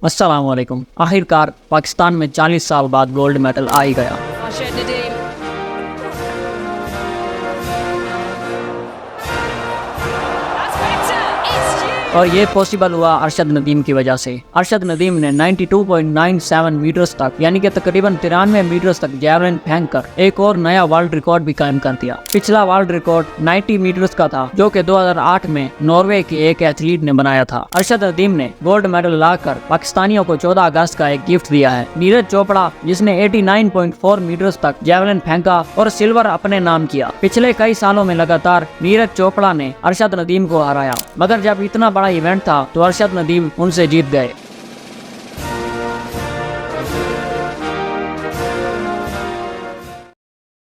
अस्सलाम वालेकुम। आखिरकार पाकिस्तान में 40 साल बाद गोल्ड मेडल आ ही गया। और ये पॉसिबल हुआ अरशद नदीम की वजह से। अरशद नदीम ने 92.97 मीटर्स तक यानी कि तकरीबन 93 मीटर्स तक जैवलिन फेंककर एक और नया वर्ल्ड रिकॉर्ड भी कायम कर दिया। पिछला वर्ल्ड रिकॉर्ड 90 मीटर्स का था जो कि 2008 में नॉर्वे के एक एथलीट ने बनाया था। अरशद नदीम ने गोल्ड मेडल लाकर पाकिस्तानियों को 14 अगस्त का एक गिफ्ट दिया है। नीरज चोपड़ा जिसने 89.4 मीटर्स तक जैवलिन फेंका और सिल्वर अपने नाम किया। पिछले कई सालों में लगातार नीरज चोपड़ा ने अरशद नदीम को हराया, मगर जब इतना बड़ा इवेंट था तो अरशद नदीम उनसे जीत गए।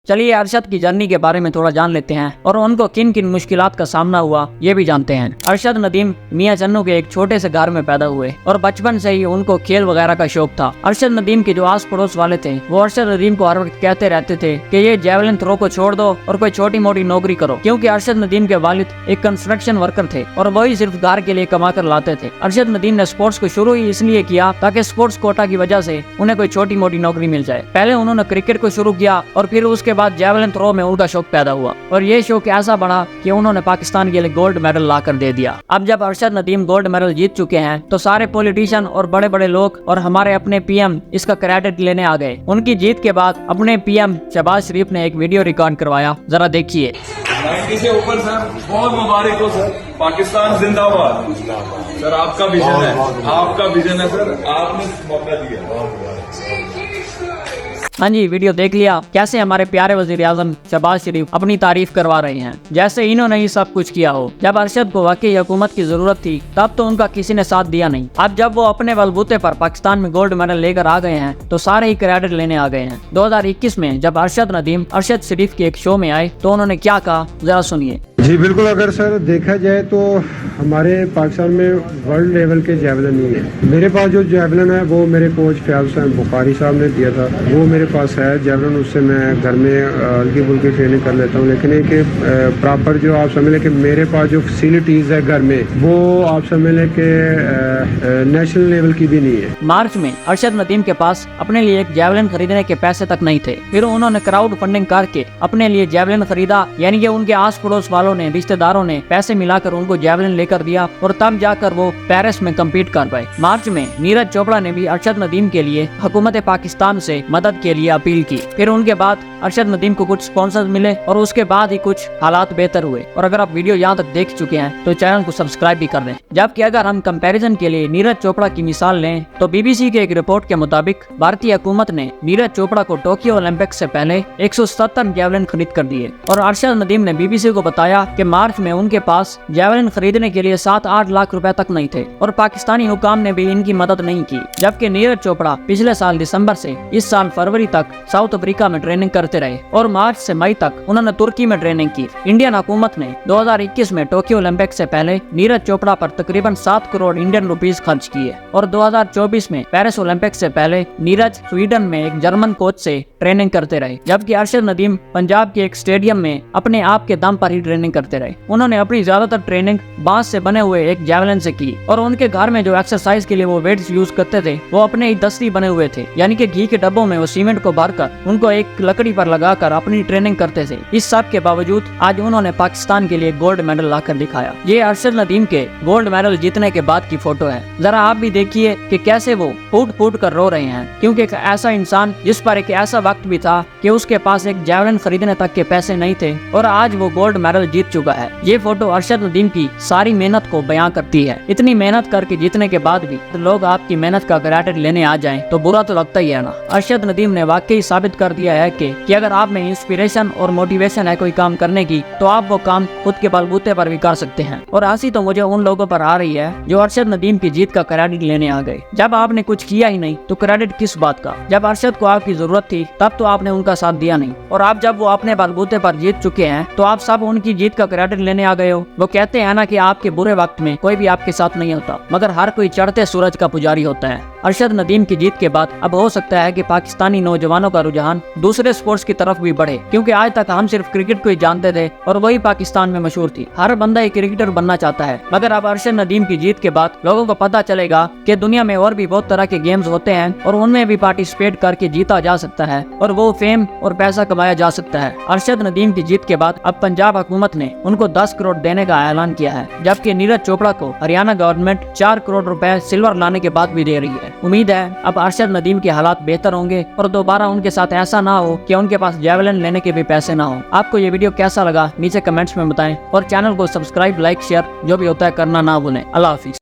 चलिए अरशद की जर्नी के बारे में थोड़ा जान लेते हैं और उनको किन किन मुश्किलात का सामना हुआ ये भी जानते हैं। अरशद नदीम मियां चन्नू के एक छोटे से घर में पैदा हुए और बचपन से ही उनको खेल वगैरह का शौक था। अरशद नदीम के जो आस पड़ोस वाले थे वो अरशद नदीम को हर वक्त कहते रहते थे कि ये जैवलिन थ्रो को छोड़ दो और कोई छोटी मोटी नौकरी करो, क्योंकि अरशद नदीम के वालिद एक कंस्ट्रक्शन वर्कर थे और वही सिर्फ घर के लिए कमा कर लाते थे। अरशद नदीम ने स्पोर्ट्स को शुरू ही इसलिए किया ताकि स्पोर्ट्स कोटा की वजह से उन्हें कोई छोटी मोटी नौकरी मिल जाए। पहले उन्होंने क्रिकेट को शुरू किया और फिर उसके बाद जैवलिन थ्रो में उनका शौक पैदा हुआ और ये शौक ऐसा बढ़ा कि उन्होंने पाकिस्तान के लिए गोल्ड मेडल ला कर दे दिया। अब जब अरशद नदीम गोल्ड मेडल जीत चुके हैं तो सारे पॉलिटिशियन और बड़े बड़े लोग और हमारे अपने पीएम इसका क्रेडिट लेने आ गए। उनकी जीत के बाद अपने पीएम शहबाज शरीफ ने एक वीडियो रिकॉर्ड करवाया, जरा देखिए। 90 से ऊपर सर, बहुत मुबारक हो सर। पाकिस्तान जिंदाबाद। सर आपका विजन है, आपका विजन है सर, आपने मौका दिया। हाँ जी, वीडियो देख लिया कैसे हमारे प्यारे वजीर आजम शहबाज शरीफ अपनी तारीफ करवा रहे हैं, जैसे इन्होंने ही सब कुछ किया हो। जब अरशद को वाकई हुकूमत की जरूरत थी तब तो उनका किसी ने साथ दिया नहीं। अब जब वो अपने बलबूते पर पाकिस्तान में गोल्ड मेडल लेकर आ गए हैं तो सारे ही क्रेडिट लेने आ गए हैं। 2021 में जब अरशद नदीम अरशद शरीफ के एक शो में आए तो उन्होंने क्या कहा, जरा सुनिए। जी बिल्कुल, अगर सर देखा जाए तो हमारे पाकिस्तान में वर्ल्ड लेवल के जैवलिन नहीं है। मेरे पास जो जैवलिन है वो मेरे कोच फयाज हुसैन बुखारी साहब ने दिया था, वो मेरे पास है जैवलिन। उससे मैं घर में हल्की फुल्की ट्रेनिंग कर लेता हूँ, लेकिन एक प्रॉपर जो आप समझ लें कि मेरे पास जो फैसिलिटीज़ है घर में वो आप समझ लें कि नेशनल लेवल की भी नहीं है। मार्च में अरशद नदीम के पास अपने लिए एक जैवलिन खरीदने के पैसे तक नहीं थे, फिर उन्होंने क्राउड फंडिंग करके अपने लिए जैवलिन खरीदा, यानी कि उनके आस पड़ोस वालों ने, रिश्तेदारों ने पैसे मिलाकर उनको जैवलिन लेकर दिया और तब जाकर वो पेरिस में कम्पीट कर पाए। मार्च में नीरज चोपड़ा ने भी अरशद नदीम के लिए हुकूमत पाकिस्तान से मदद के लिए अपील की। फिर उनके बाद अरशद नदीम को कुछ स्पॉन्सर्स मिले और उसके बाद ही कुछ हालात बेहतर हुए। और अगर आप वीडियो यहाँ तक देख चुके हैं तो चैनल को सब्सक्राइब भी कर दें। जबकि अगर हम कंपैरिजन के लिए नीरज चोपड़ा की मिसाल लें तो बीबीसी के एक रिपोर्ट के मुताबिक भारतीय हुकूमत ने नीरज चोपड़ा को टोक्यो ओलंपिक से पहले 170 जैवलिन खरीद कर दिए और अरशद नदीम ने बीबीसी को बताया कि मार्च में उनके पास जैवलिन खरीदने के लिए 7-8 लाख रुपए तक नहीं थे और पाकिस्तानी हुकाम ने भी इनकी मदद नहीं की। जबकि नीरज चोपड़ा पिछले साल दिसंबर से इस साल फरवरी तक साउथ अफ्रीका में ट्रेनिंग करते रहे और मार्च से मई तक उन्होंने तुर्की में ट्रेनिंग की। इंडियन हुकूमत ने 2021 में टोक्यो ओलंपिक से पहले नीरज चोपड़ा पर तकरीबन 7 करोड़ इंडियन रुपीस खर्च किए और 2024 में पेरिस ओलंपिक से पहले नीरज स्वीडन में एक जर्मन कोच से ट्रेनिंग करते रहे। जबकि अरशद नदीम पंजाब के एक स्टेडियम में अपने आप के दम पर ही ट्रेनिंग करते रहे। उन्होंने अपनी ज्यादातर ट्रेनिंग बांस से बने हुए एक जैवलिन से की और उनके घर में जो एक्सरसाइज के लिए वो वेट्स यूज करते थे वो अपने ही दस्ती बने हुए थे, यानी कि घी के डब्बों में वो सीमेंट को भरकर उनको एक लकड़ी पर लगाकर अपनी ट्रेनिंग करते थे। इस सब के बावजूद आज उन्होंने पाकिस्तान के लिए गोल्ड मेडल लाकर दिखाया। ये अरशद नदीम के गोल्ड मेडल जीतने के बाद की फोटो है, जरा आप भी देखिए कि कैसे वो फूट फूट कर रो रहे हैं, क्योंकि एक ऐसा इंसान जिस पर एक ऐसा वक्त भी था कि उसके पास एक जैवलिन खरीदने तक के पैसे नहीं थे और आज वो गोल्ड मेडल जीत चुका है। ये फोटो अरशद नदीम की सारी मेहनत को बयां करती है। इतनी मेहनत करके जीतने के बाद भी तो लोग आपकी मेहनत का क्रेडिट लेने आ जाएं तो बुरा तो लगता ही है ना। अरशद नदीम ने वाकई साबित कर दिया है कि अगर आप में इंस्पिरेशन और मोटिवेशन है कोई काम करने की तो आप वो काम खुद के बलबूते पर भी कर सकते हैं। और हंसी तो मुझे उन लोगों पर आ रही है जो अरशद नदीम की जीत का क्रेडिट लेने आ गए। जब आपने कुछ किया ही नहीं तो क्रेडिट किस बात का। जब अरशद को आपकी जरूरत थी तब तो आपने उनका साथ दिया नहीं, और आप जब वो अपने बलबूते पर जीत चुके हैं तो आप सब उनकी जीत का क्रेडिट लेने आ गए हो। वो कहते हैं ना कि आपके बुरे वक्त में कोई भी आपके साथ नहीं होता, मगर हर कोई चढ़ते सूरज का पुजारी होता है। अरशद नदीम की जीत के बाद अब हो सकता है कि पाकिस्तानी नौजवानों का रुझान दूसरे स्पोर्ट्स की तरफ भी बढ़े, क्योंकि आज तक हम सिर्फ क्रिकेट को ही जानते थे और वही पाकिस्तान में मशहूर थी। हर बंदा एक क्रिकेटर बनना चाहता है, मगर अब अरशद नदीम की जीत के बाद लोगों को पता चलेगा कि दुनिया में और भी बहुत तरह के गेम्स होते हैं और उनमें भी पार्टिसिपेट करके जीता जा सकता है और वो फेम और पैसा कमाया जा सकता है। अरशद नदीम की जीत के बाद अब पंजाब हुकूमत ने उनको 10 करोड़ देने का ऐलान किया है, जबकि नीरज चोपड़ा को हरियाणा गवर्नमेंट 4 करोड़ रुपए सिल्वर लाने के बाद भी दे रही है। उम्मीद है अब अरशद नदीम के हालात बेहतर होंगे और दोबारा उनके साथ ऐसा ना हो कि उनके पास जैवलिन लेने के भी पैसे ना हो। आपको ये वीडियो कैसा लगा नीचे कमेंट्स में बताएं और चैनल को सब्सक्राइब, लाइक, शेयर जो भी होता है करना ना भूलें। अल्लाह हाफिज।